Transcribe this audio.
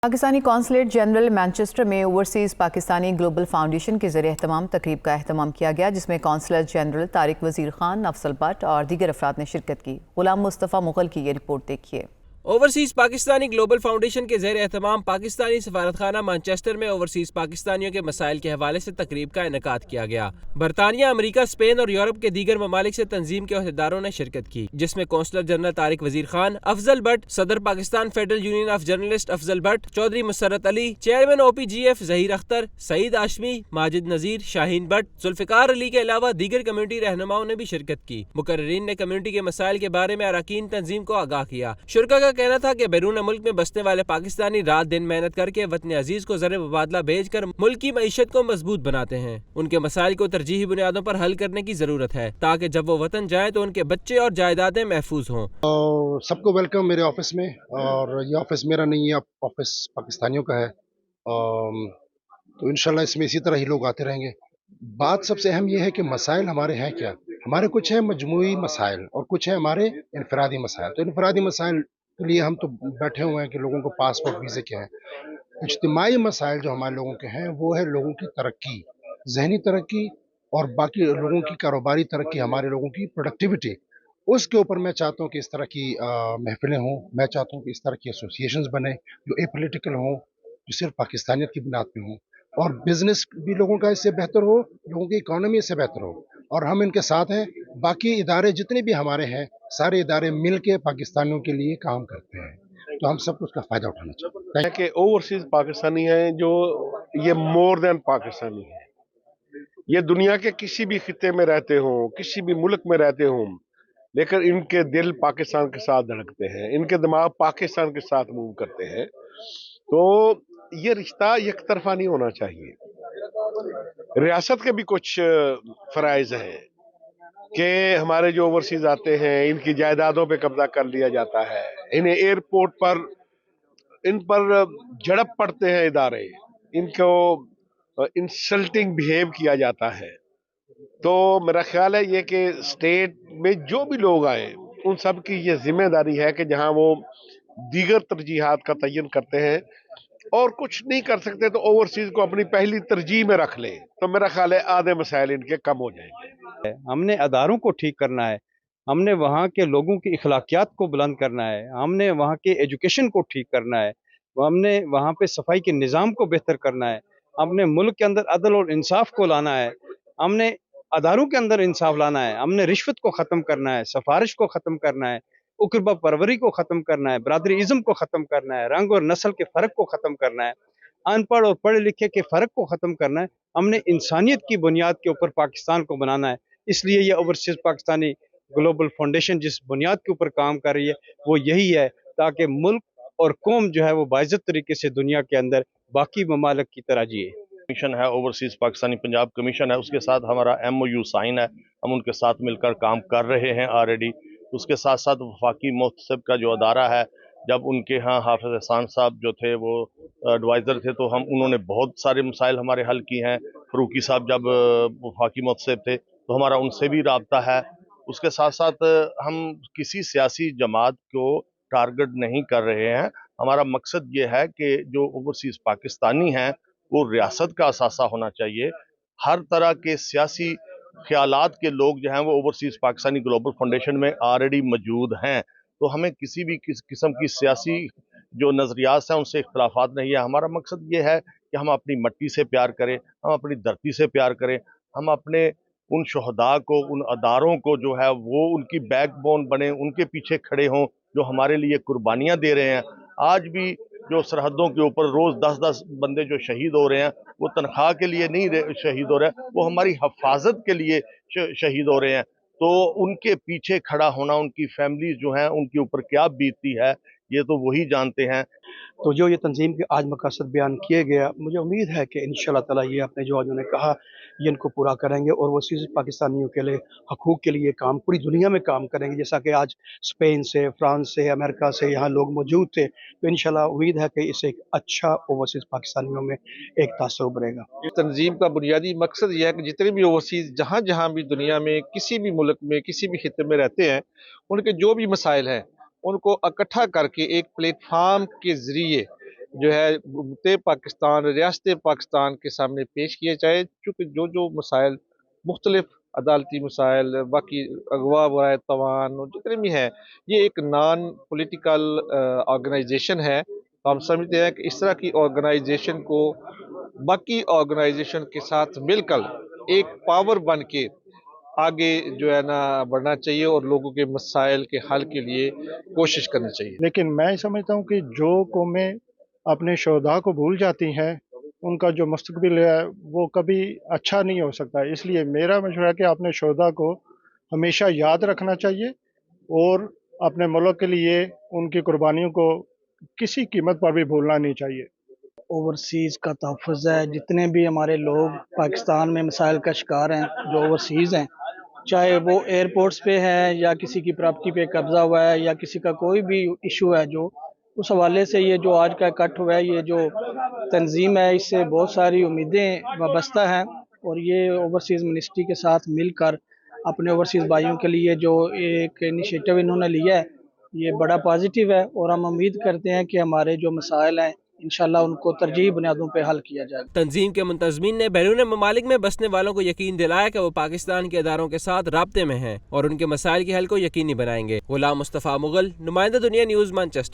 Pakistani consulate general Manchester में overseas Pakistani global foundation के ज़रिए एहतमाम तकरीब का एहतमाम किया गया, जिसमें कौंसलर जनरल तारिक वज़ीर खान, अफजल भट्ट और दीगर अफराद ने शिरकत की। गुलाम मुस्तफ़ा मुग़ल की ये रिपोर्ट देखिए। ओवरसीज़ पाकिस्तानी ग्लोबल फाउंडेशन के ज़ेर एहतमाम पाकिस्तानी सफारतखाना मैनचेस्टर में ओवरसीज़ पाकिस्तानियों के मसाइल के हवाले से तकरीब का इनेकाद किया गया। बरतानिया, अमरीका, स्पेन और यूरोप के दीगर ममालिक से तंजीम के अहदेदारों ने शिरकत की, जिसमें कौंसलर जनरल तारिक वज़ीर खान, अफजल भट्ट, सदर Pakistan federal union of journalist Afzal Bhatt, Chaudhry Musarrat Ali, chairman OPGF Zaheer Akhtar, Saeed Hashmi, Majid Nazir, Shaheen Bhatt, Zulfiqar Ali के अलावा दीगर कम्युनिटी रहनुमाओं ने भी शिरकत की। मुकर्रिरीन ने कम्युनिटी के मसाइल के बारे में अरकान तंजीम को आगाह किया। शुरका का कहना था कि बैरून मुल्क में बसने वाले पाकिस्तानी रात दिन मेहनत करके वतन अजीज को ज़र मुबादला भेजकर मुल्क की मईशत को मजबूत बनाते हैं। उनके मसाइल को तरजीही बुनियादों पर हल करने की जरूरत है, ताकि जब वो वतन जाए तो उनके बच्चे और जायदादें महफूज हों। सबको वेलकम मेरे ऑफिस में। और ये ऑफिस मेरा नहीं है, ऑफिस पाकिस्तानियों का है। तो इंशाल्लाह इसमें इसी तरह ही लोग आते रहेंगे। बात सबसे अहम ये है कि मसाइल हमारे हैं क्या। हमारे कुछ है मजमूई मसाइल और कुछ है हमारे इनफरादी मसाइल। तो इनफरादी मसाइल के लिए हम तो बैठे हुए हैं कि लोगों को पासपोर्ट वीज़े क्या है। इज्तिमाई मसाइल जो हमारे लोगों के हैं वो है लोगों की तरक्की, जहनी तरक्की और बाकी लोगों की कारोबारी तरक्की, हमारे लोगों की प्रोडक्टिविटी। उसके ऊपर मैं चाहता हूँ कि इस तरह की महफिलें हों। मैं चाहता हूँ कि इस तरह की एसोसिएशंस बने जो एपॉलिटिकल हों, जो सिर्फ पाकिस्तानियत की बुनियाद पे हों, और बिजनेस भी लोगों का इससे बेहतर हो, लोगों की इकोनॉमी इससे बेहतर हो। और हम इनके साथ हैं। बाकी इदारे जितने भी हमारे हैं, सारे इदारे मिल के पाकिस्तानियों के लिए काम करते हैं, तो हम सबको उसका फ़ायदा उठाना चाहिए। कि ओवरसीज पाकिस्तानी हैं जो ये मोर देन पाकिस्तानी है। ये दुनिया के किसी भी खिते में रहते हों, किसी भी मुल्क में रहते हों, लेकिन इनके दिल पाकिस्तान के साथ धड़कते हैं, इनके दिमाग पाकिस्तान के साथ मूव करते हैं। तो ये रिश्ता एक तरफा नहीं होना चाहिए। रियासत के भी कुछ फराइज हैं कि हमारे जो ओवरसीज आते हैं इनकी जायदादों पे कब्जा कर लिया जाता है, इन्हें एयरपोर्ट पर इन पर झड़प पड़ते हैं इदारे, इनको इंसल्टिंग बिहेव किया जाता है। तो मेरा ख्याल है ये कि स्टेट में जो भी लोग आए उन सब की ये जिम्मेदारी है कि जहां वो दीगर तरजीहात का तयन करते हैं और कुछ नहीं कर सकते तो ओवरसीज को अपनी पहली तरजीह में रख लें, तो मेरा ख्याल है आधे मसाइल इनके कम हो जाएंगे। हमने अदारों को ठीक करना है, हमने वहाँ के लोगों की इखलाकियात को बुलंद करना है, हमने वहाँ के एजुकेशन को ठीक करना है, हमने वहाँ पे सफाई के निज़ाम को बेहतर करना है, हमने मुल्क के अंदर अदल और इंसाफ को लाना है, हमने अदारों के अंदर इंसाफ लाना है, हमने रिश्वत को ख़त्म करना है, सिफारिश को ख़त्म करना है, उकरबा परवरी को ख़त्म करना है, बरादरी इज़्म को ख़त्म करना है, रंग और नस्ल के फ़र्क को ख़त्म करना है, अनपढ़ और पढ़े लिखे के फ़र्क को ख़त्म करना है। हमने इंसानियत की बुनियाद के ऊपर पाकिस्तान को बनाना है। इसलिए ये ओवरसीज़ पाकिस्तानी ग्लोबल फाउंडेशन जिस बुनियाद के ऊपर काम कर रही है वो यही है, ताकि मुल्क और कौम जो है वो बाइज़्ज़त तरीके से दुनिया के अंदर बाकी ममालिक की तरह जिए। कमीशन है, ओवरसीज पाकिस्तानी पंजाब कमीशन है, उसके साथ हमारा MOU साइन है, हम उनके साथ मिलकर काम कर रहे हैं ऑलरेडी। उसके साथ साथ वफाकी मुहतसिब का जो अदारा है, जब उनके यहाँ हाफिज एहसान साहब जो थे वो एडवाइज़र थे तो उन्होंने बहुत सारे मसाइल हमारे हल किए हैं। फरूकी साहब जब वफाकी मुहतसिब थे तो हमारा उनसे भी राब्ता है। उसके साथ साथ हम किसी सियासी जमात को टारगेट नहीं कर रहे हैं। हमारा मकसद ये है कि जो ओवरसीज पाकिस्तानी हैं वो रियासत का असासा होना चाहिए। हर तरह के सियासी ख्यालात के लोग जो हैं वो ओवरसीज पाकिस्तानी ग्लोबल फाउंडेशन में ऑलरेडी मौजूद हैं। तो हमें किसी भी किस्म की सियासी जो नज़रियात हैं उनसे इख्तलाफात नहीं है। हमारा मकसद ये है कि हम अपनी मट्टी से प्यार करें, हम अपनी धरती से प्यार करें, हम अपने उन शहदा को, उन अदारों को जो है वो उनकी बैकबोन बने, उनके पीछे खड़े हों जो हमारे लिए कुर्बानियाँ दे रहे हैं। आज भी जो सरहदों के ऊपर रोज़ 10-10 बंदे जो शहीद हो रहे हैं वो तनख्वाह के लिए नहीं शहीद हो रहे हैं, वो हमारी हिफाजत के लिए शहीद हो रहे हैं। तो उनके पीछे खड़ा होना, उनकी फैमिली जो हैं उनके ऊपर क्या बीतती है ये तो वही जानते हैं। तो जो ये तंजीम के आज मकसद बयान किए गया, मुझे उम्मीद है कि इंशाल्लाह ताला ये आपने जो आज उन्होंने कहा ये इनको पूरा करेंगे और वो सीधे पाकिस्तानियों के लिए हकूक़ के लिए काम पूरी दुनिया में काम करेंगे। जैसा कि आज स्पेन से, फ्रांस से, अमेरिका से यहाँ लोग मौजूद थे, तो इंशाल्लाह उम्मीद है कि इससे एक अच्छा ओवरसीज़ पाकिस्तानियों में एक तासुर उभरेगा। इस तंजीम का बुनियादी मकसद यह है कि जितने भी ओवरसीज़ जहाँ जहाँ भी दुनिया में किसी भी मुल्क में किसी भी खिते में रहते हैं, उनके जो भी मसाइल हैं उनको इकट्ठा करके एक प्लेटफार्म के ज़रिए جو ہے پاکستان ریاست پاکستان کے سامنے پیش کیے جائے، چونکہ جو مسائل مختلف عدالتی مسائل، باقی اغوا برائے توان اور جتنے بھی ہیں، یہ ایک نان پولیٹیکل آرگنائزیشن ہے۔ ہم سمجھتے ہیں کہ اس طرح کی آرگنائزیشن کو باقی آرگنائزیشن کے ساتھ مل کر ایک پاور بن کے آگے جو ہے نا بڑھنا چاہیے اور لوگوں کے مسائل کے حل کے لیے کوشش کرنی چاہیے۔ لیکن میں سمجھتا ہوں کہ جو قومیں اپنے شہداء کو بھول جاتی ہیں ان کا جو مستقبل ہے وہ کبھی اچھا نہیں ہو سکتا، اس لیے میرا مشورہ ہے کہ اپنے شہداء کو ہمیشہ یاد رکھنا چاہیے اور اپنے ملک کے لیے ان کی قربانیوں کو کسی قیمت پر بھی بھولنا نہیں چاہیے۔ اوورسیز کا تحفظ ہے، جتنے بھی ہمارے لوگ پاکستان میں مسائل کا شکار ہیں جو اوورسیز ہیں، چاہے وہ ایئرپورٹس پہ ہے یا کسی کی پراپرٹی پہ قبضہ ہوا ہے یا کسی کا کوئی بھی ایشو ہے، جو اس حوالے سے یہ جو آج کا اکٹھ ہوا ہے، یہ جو تنظیم ہے، اس سے بہت ساری امیدیں وابستہ ہیں اور یہ اوورسیز منسٹری کے ساتھ مل کر اپنے اوورسیز بھائیوں کے لیے جو ایک انیشیٹو انہوں نے لیا ہے یہ بڑا پازیٹیو ہے، اور ہم امید کرتے ہیں کہ ہمارے جو مسائل ہیں انشاءاللہ ان کو ترجیحی بنیادوں پہ حل کیا جائے گا۔ تنظیم کے منتظمین نے بیرون ممالک میں بسنے والوں کو یقین دلایا کہ وہ پاکستان کے اداروں کے ساتھ رابطے میں ہیں اور ان کے مسائل کے حل کو یقینی بنائیں گے۔ غلام مصطفیٰ مغل، نمائندہ دنیا نیوز، مانچسٹر۔